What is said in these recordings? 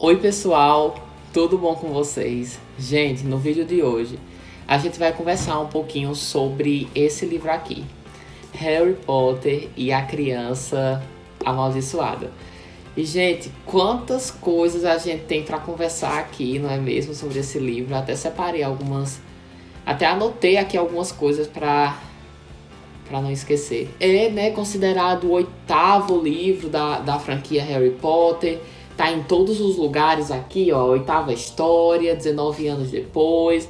Oi pessoal, tudo bom com vocês? Gente, no vídeo de hoje a gente vai conversar um pouquinho sobre esse livro aqui, Harry Potter e a Criança Amaldiçoada. E gente, quantas coisas a gente tem para conversar aqui, não é mesmo, sobre esse livro? Até separei algumas, até anotei aqui algumas coisas para não esquecer. É, né, considerado o oitavo livro da franquia Harry Potter. Tá em todos os lugares aqui, ó. Oitava história, 19 anos depois.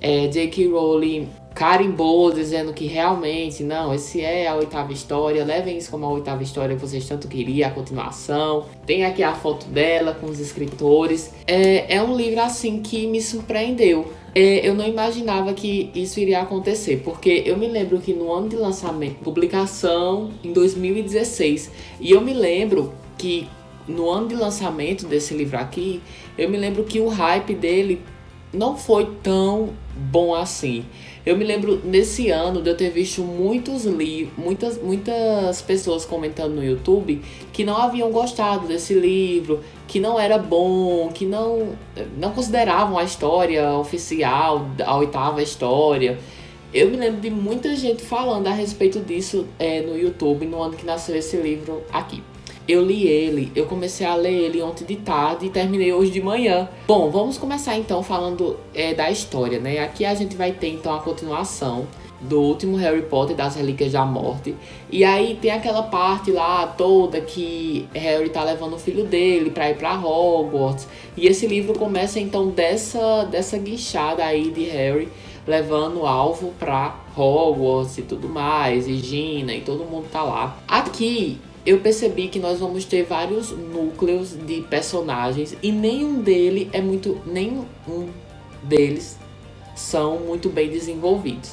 J.K. Rowling carimbou dizendo que realmente, não, esse é a oitava história. Levem isso como a oitava história que vocês tanto queriam, a continuação. Tem aqui a foto dela com os escritores. É um livro, assim, que me surpreendeu. Eu não imaginava que isso iria acontecer, porque eu me lembro que no ano de lançamento, publicação em 2016, e eu me lembro que no ano de lançamento desse livro aqui, eu me lembro que o hype dele não foi tão bom assim. Eu me lembro nesse ano de eu ter visto muitas pessoas comentando no YouTube que não haviam gostado desse livro, que não era bom, que não consideravam a história oficial, a oitava história. Eu me lembro de muita gente falando a respeito disso no YouTube no ano que nasceu esse livro aqui. Eu comecei a ler ele ontem de tarde e terminei hoje de manhã. Bom, vamos começar então falando da história, né? Aqui a gente vai ter então a continuação do último Harry Potter, das Relíquias da Morte. E aí tem aquela parte lá toda que Harry tá levando o filho dele pra ir pra Hogwarts. E esse livro começa então dessa guinchada aí de Harry levando o alvo pra Hogwarts e tudo mais, e Gina e todo mundo tá lá. Aqui eu percebi que nós vamos ter vários núcleos de personagens e nenhum deles são muito bem desenvolvidos.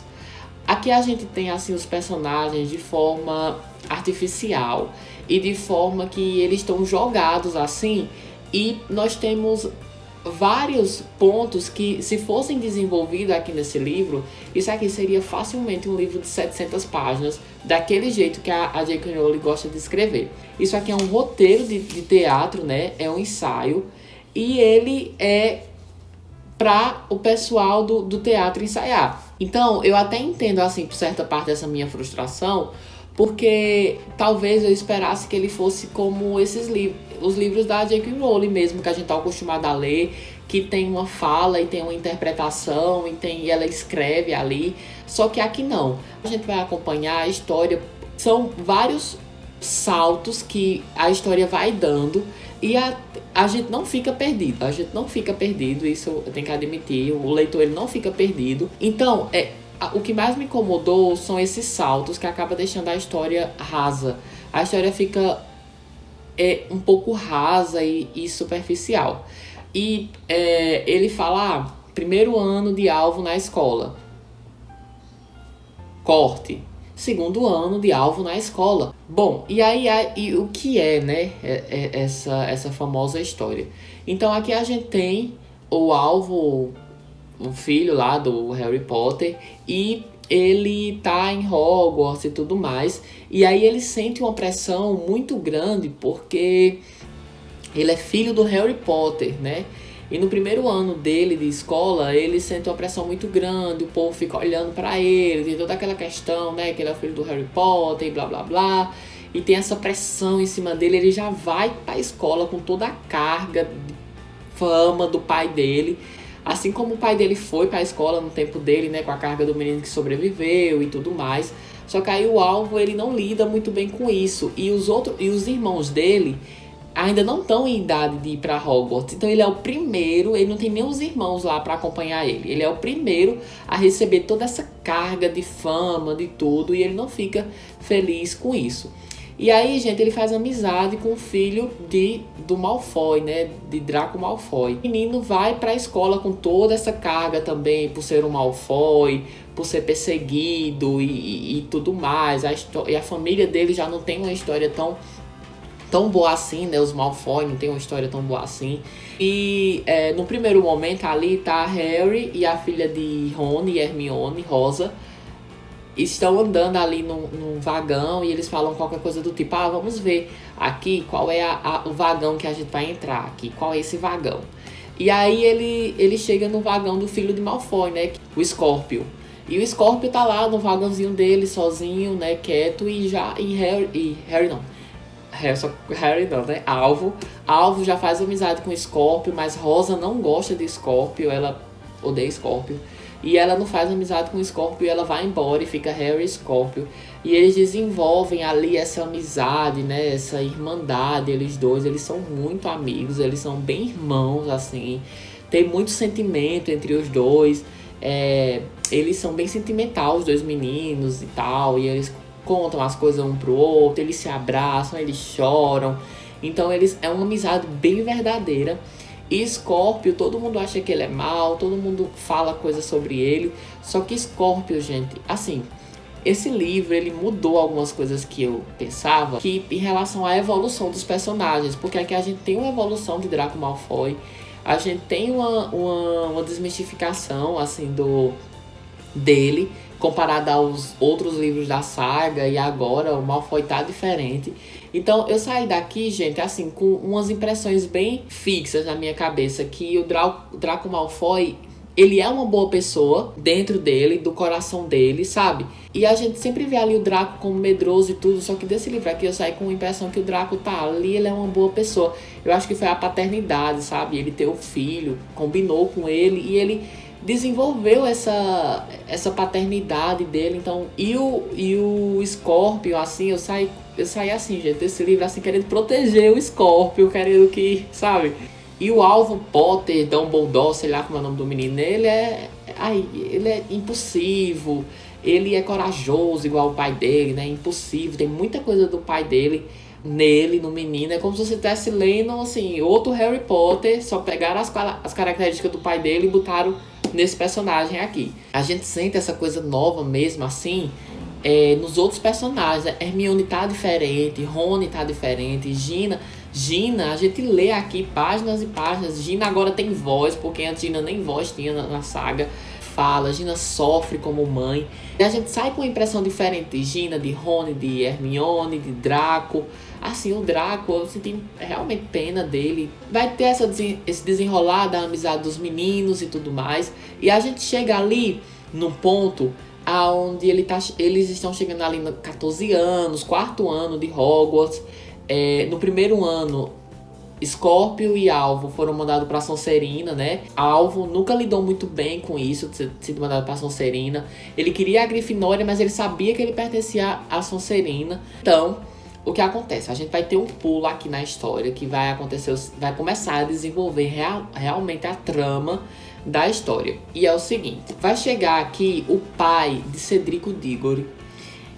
Aqui a gente tem assim os personagens de forma artificial e de forma que eles estão jogados assim, e nós temos vários pontos que, se fossem desenvolvidos aqui nesse livro, isso aqui seria facilmente um livro de 700 páginas, daquele jeito que a J.K. Rowling gosta de escrever. Isso aqui é um roteiro de teatro, né? É um ensaio, e ele é para o pessoal do teatro ensaiar. Então, eu até entendo, assim, por certa parte dessa minha frustração, porque talvez eu esperasse que ele fosse como os livros da J.K. Rowling mesmo, que a gente tá acostumado a ler, que tem uma fala e tem uma interpretação e ela escreve ali. Só que aqui não. A gente vai acompanhar a história, são vários saltos que a história vai dando, e a gente não fica perdido. A gente não fica perdido, isso eu tenho que admitir. O leitor, ele não fica perdido. Então, o que mais me incomodou são esses saltos que acaba deixando a história rasa. A história fica um pouco rasa e superficial. E ele fala, primeiro ano de alvo na escola. Corte. Segundo ano de alvo na escola. Bom, e o que é, né, essa famosa história? Então aqui a gente tem o alvo, o filho lá do Harry Potter, e ele tá em Hogwarts e tudo mais. E aí ele sente uma pressão muito grande porque ele é filho do Harry Potter, né? E no primeiro ano dele de escola, ele sente uma pressão muito grande, o povo fica olhando pra ele, tem toda aquela questão, né, que ele é o filho do Harry Potter e blá blá blá. E tem essa pressão em cima dele, ele já vai pra escola com toda a carga de fama do pai dele. Assim como o pai dele foi pra escola no tempo dele, né, com a carga do menino que sobreviveu e tudo mais. Só que aí o alvo, ele não lida muito bem com isso. E os irmãos dele ainda não estão em idade de ir pra Hogwarts. Então ele é o primeiro, ele não tem nem os irmãos lá pra acompanhar ele. Ele é o primeiro a receber toda essa carga de fama, de tudo, e ele não fica feliz com isso. E aí, gente, ele faz amizade com o filho do Malfoy, né? De Draco Malfoy. O menino vai pra escola com toda essa carga também, por ser um Malfoy, por ser perseguido e tudo mais. E a família dele já não tem uma história tão boa assim, né? Os Malfoy não tem uma história tão boa assim. E no primeiro momento ali tá Harry e a filha de Rony e Hermione, Rosa, estão andando ali num vagão e eles falam qualquer coisa do tipo, vamos ver aqui qual é o vagão que a gente vai entrar aqui, qual é esse vagão. E aí ele chega no vagão do filho de Malfoy, né, o Scorpio. E o Scorpio tá lá no vagãozinho dele, sozinho, né, quieto, e Harry não, né, Alvo já faz amizade com o Scorpio, mas Rosa não gosta de Scorpio, ela odeia Scorpio. E ela não faz amizade com o Scorpio e ela vai embora e fica Harry e Scorpio. E eles desenvolvem ali essa amizade, né? Essa irmandade, eles dois. Eles são muito amigos, eles são bem irmãos, assim. Tem muito sentimento entre os dois. Eles são bem sentimentais, os dois meninos e tal. E eles contam as coisas um pro outro, eles se abraçam, eles choram. Então é uma amizade bem verdadeira. E Scorpio, todo mundo acha que ele é mau, todo mundo fala coisas sobre ele. Só que Scorpio, gente, assim, esse livro, ele mudou algumas coisas que eu pensava que em relação à evolução dos personagens. Porque aqui a gente tem uma evolução de Draco Malfoy, a gente tem uma desmistificação, assim, dele, comparado aos outros livros da saga, e agora o Malfoy tá diferente. Então eu saí daqui, gente, assim, com umas impressões bem fixas na minha cabeça, que o Draco Malfoy, ele é uma boa pessoa dentro dele, do coração dele, sabe? E a gente sempre vê ali o Draco como medroso e tudo, só que desse livro aqui eu saí com a impressão que o Draco tá ali, ele é uma boa pessoa. Eu acho que foi a paternidade, sabe? Ele ter o filho, combinou com ele e ele desenvolveu essa paternidade dele. Então, e o Scorpio, assim, eu saí assim, gente, desse livro, assim, querendo proteger o Scorpio, querendo que, sabe? E o Alvo Potter, Dumbledore, sei lá como é o nome do menino, ele é impulsivo, ele é corajoso igual o pai dele, né? Impulsivo, tem muita coisa do pai dele nele, no menino. É como se você estivesse lendo, assim, outro Harry Potter, só pegaram as características do pai dele e botaram nesse personagem aqui. A gente sente essa coisa nova mesmo, assim, nos outros personagens. Hermione tá diferente, Rony tá diferente, Gina, a gente lê aqui páginas e páginas. Gina agora tem voz, porque antes Gina nem voz tinha na saga. Fala, Gina sofre como mãe. E a gente sai com uma impressão diferente de Gina, de Rony, de Hermione, de Draco. Assim, o Draco, eu senti realmente pena dele. Vai ter esse desenrolar da amizade dos meninos e tudo mais. E a gente chega ali num ponto onde eles estão chegando ali nos 14 anos, quarto ano de Hogwarts. No primeiro ano, Scorpio e Alvo foram mandados para Sonserina, né? Alvo nunca lidou muito bem com isso, de ter sido mandado para Sonserina. Ele queria a Grifinória, mas ele sabia que ele pertencia à Sonserina. Então, o que acontece? A gente vai ter um pulo aqui na história que vai começar a desenvolver realmente a trama da história. E é o seguinte, vai chegar aqui o pai de Cedrico Diggory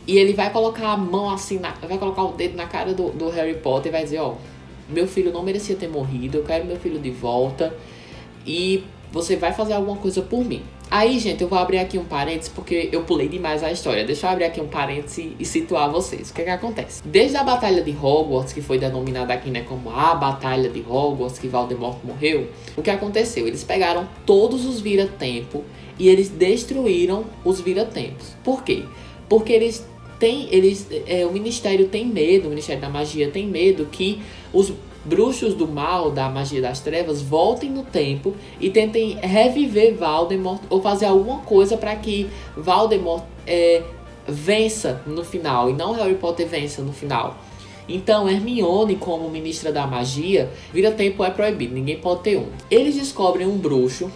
e ele vai colocar a mão assim, vai colocar o dedo na cara do Harry Potter e vai dizer, meu filho não merecia ter morrido, eu quero meu filho de volta e você vai fazer alguma coisa por mim. Aí, gente, eu vou abrir aqui um parênteses porque eu pulei demais a história. Deixa eu abrir aqui um parênteses e situar vocês. O que acontece? Desde a Batalha de Hogwarts, que foi denominada aqui, né, como a Batalha de Hogwarts, que Voldemort morreu, o que aconteceu? Eles pegaram todos os vira-tempo e eles destruíram os vira-tempos. Por quê? Porque o Ministério tem medo, o Ministério da Magia tem medo que os bruxos do mal, da magia das trevas, voltem no tempo e tentem reviver Voldemort ou fazer alguma coisa para que Voldemort vença no final e não Harry Potter vença no final. Então Hermione, como ministra da magia, vira-tempo é proibido, ninguém pode ter um. Eles descobrem um bruxo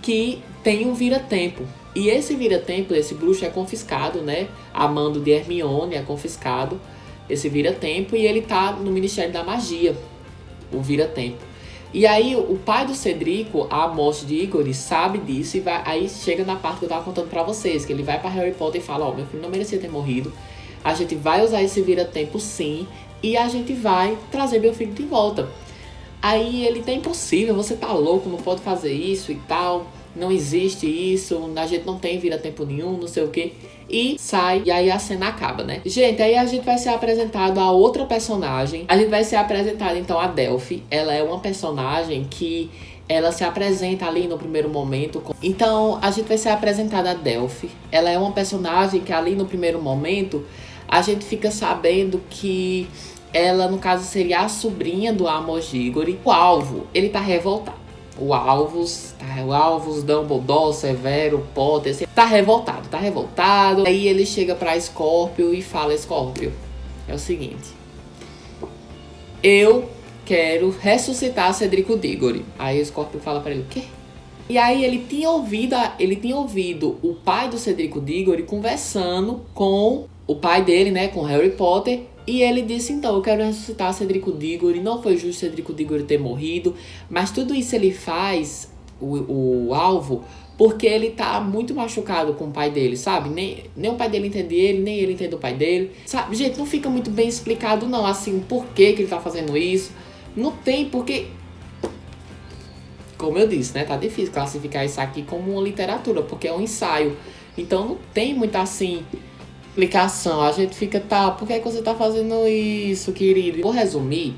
que tem um vira-tempo. E esse vira-tempo, esse bruxo é confiscado, né? A mando de Hermione é confiscado esse vira-tempo e ele tá no Ministério da Magia, o vira-tempo. E aí o pai do Cedrico, a morte de Igor, sabe disso e aí chega na parte que eu tava contando pra vocês, que ele vai pra Harry Potter e fala, meu filho não merecia ter morrido, a gente vai usar esse vira-tempo sim e a gente vai trazer meu filho de volta. Aí ele, é impossível, você tá louco, não pode fazer isso e tal. não existe isso, a gente não tem vira-tempo nenhum, não sei o que. E sai, e aí a cena acaba, né? Gente, aí a gente vai ser apresentado a outra personagem. A gente vai ser apresentado, então, a Delphi. Ela é uma personagem que ela se apresenta ali no primeiro momento. Então, a gente vai ser apresentada a Delphi. Ela é uma personagem que ali no primeiro momento, a gente fica sabendo que ela, no caso, seria a sobrinha do Amos Diggory. O alvo, ele tá revoltado. O Alvus, Dumbledore, Severo, Potter, tá revoltado. Aí ele chega pra Scorpio e fala: Scorpio, é o seguinte, eu quero ressuscitar Cedrico Diggory. Aí o Scorpio fala pra ele: o quê? E aí ele tinha ouvido o pai do Cedrico Diggory conversando com o pai dele, né, com Harry Potter. E ele disse: então, eu quero ressuscitar Cedrico Diggory. Não foi justo Cedrico Diggory ter morrido. Mas tudo isso ele faz, o alvo, porque ele tá muito machucado com o pai dele, sabe? Nem o pai dele entende ele, nem ele entende o pai dele. Sabe, gente, não fica muito bem explicado não, assim, por que ele tá fazendo isso. Não tem, porque... Como eu disse, né? Tá difícil classificar isso aqui como uma literatura, porque é um ensaio. Então não tem muita, assim... explicação. A gente fica, tá, por que você tá fazendo isso, querido? Vou resumir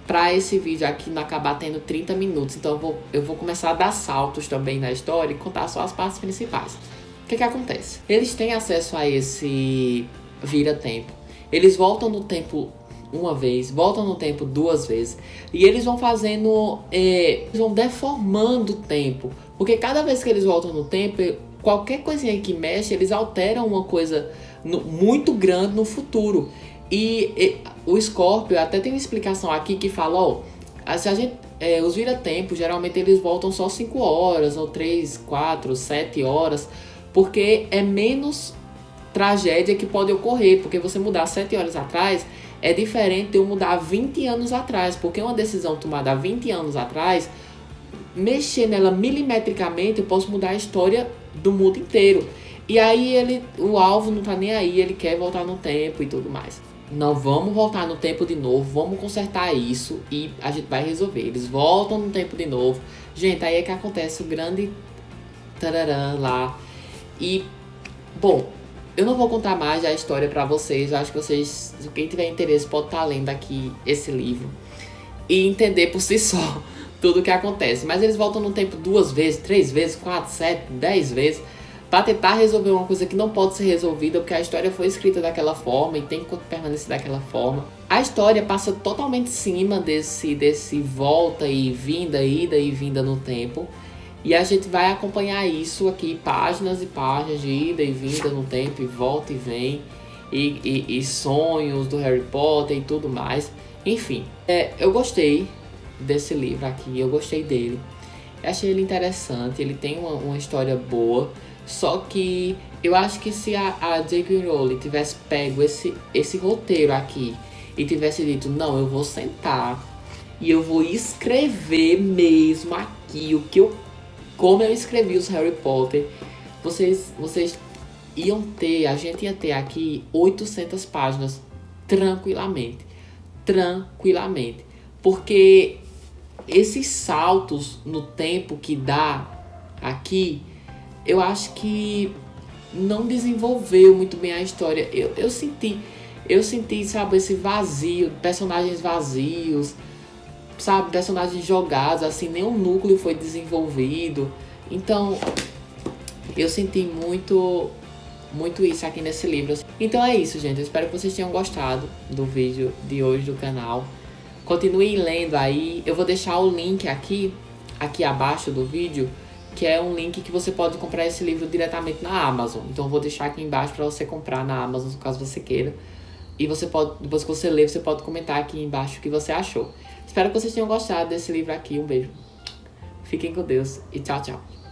pra esse vídeo aqui não acabar tendo 30 minutos. Então eu vou começar a dar saltos também na história e contar só as partes principais. O que acontece? Eles têm acesso a esse vira-tempo. Eles voltam no tempo uma vez, voltam no tempo duas vezes. E eles vão fazendo... eles vão deformando o tempo. Porque cada vez que eles voltam no tempo, qualquer coisinha que mexe, eles alteram uma coisa... muito grande no futuro. E o Scorpio até tem uma explicação aqui que fala, ó, se a gente, os vira-tempo, geralmente eles voltam só 5 horas, ou 3, 4, 7 horas, porque é menos tragédia que pode ocorrer, porque você mudar 7 horas atrás é diferente de eu mudar 20 anos atrás, porque uma decisão tomada há 20 anos atrás, mexer nela milimetricamente, eu posso mudar a história do mundo inteiro. E aí o alvo não tá nem aí, ele quer voltar no tempo e tudo mais. Não, vamos voltar no tempo de novo, vamos consertar isso e a gente vai resolver. Eles voltam no tempo de novo. Gente, aí é que acontece o grande tararã lá. E, bom, eu não vou contar mais a história pra vocês. Eu acho que vocês, quem tiver interesse, pode estar lendo aqui esse livro e entender por si só tudo o que acontece. Mas eles voltam no tempo 2 vezes, 3 vezes, 4, 7, 10 vezes, para tentar resolver uma coisa que não pode ser resolvida, porque a história foi escrita daquela forma e tem que permanecer daquela forma. A história passa totalmente em cima desse volta e vinda, ida e vinda no tempo. E a gente vai acompanhar isso aqui, páginas e páginas de ida e vinda no tempo, e volta e vem, e sonhos do Harry Potter e tudo mais. Enfim, eu gostei desse livro aqui, eu gostei dele. Eu achei ele interessante, ele tem uma história boa. Só que eu acho que se a J.K. Rowling tivesse pego esse roteiro aqui e tivesse dito, não, eu vou sentar e eu vou escrever mesmo aqui como eu escrevi os Harry Potter, vocês a gente ia ter aqui 800 páginas tranquilamente, porque esses saltos no tempo que dá aqui, eu acho que não desenvolveu muito bem a história. Eu senti, sabe, esse vazio, personagens vazios, sabe, personagens jogados, assim, nenhum núcleo foi desenvolvido. Então, eu senti muito isso aqui nesse livro. Então é isso, gente. Eu espero que vocês tenham gostado do vídeo de hoje do canal. Continuem lendo aí. Eu vou deixar o link aqui abaixo do vídeo, que é um link que você pode comprar esse livro diretamente na Amazon. Então eu vou deixar aqui embaixo para você comprar na Amazon, caso você queira. E você pode, depois que você ler, você pode comentar aqui embaixo o que você achou. Espero que vocês tenham gostado desse livro aqui. Um beijo. Fiquem com Deus e tchau, tchau.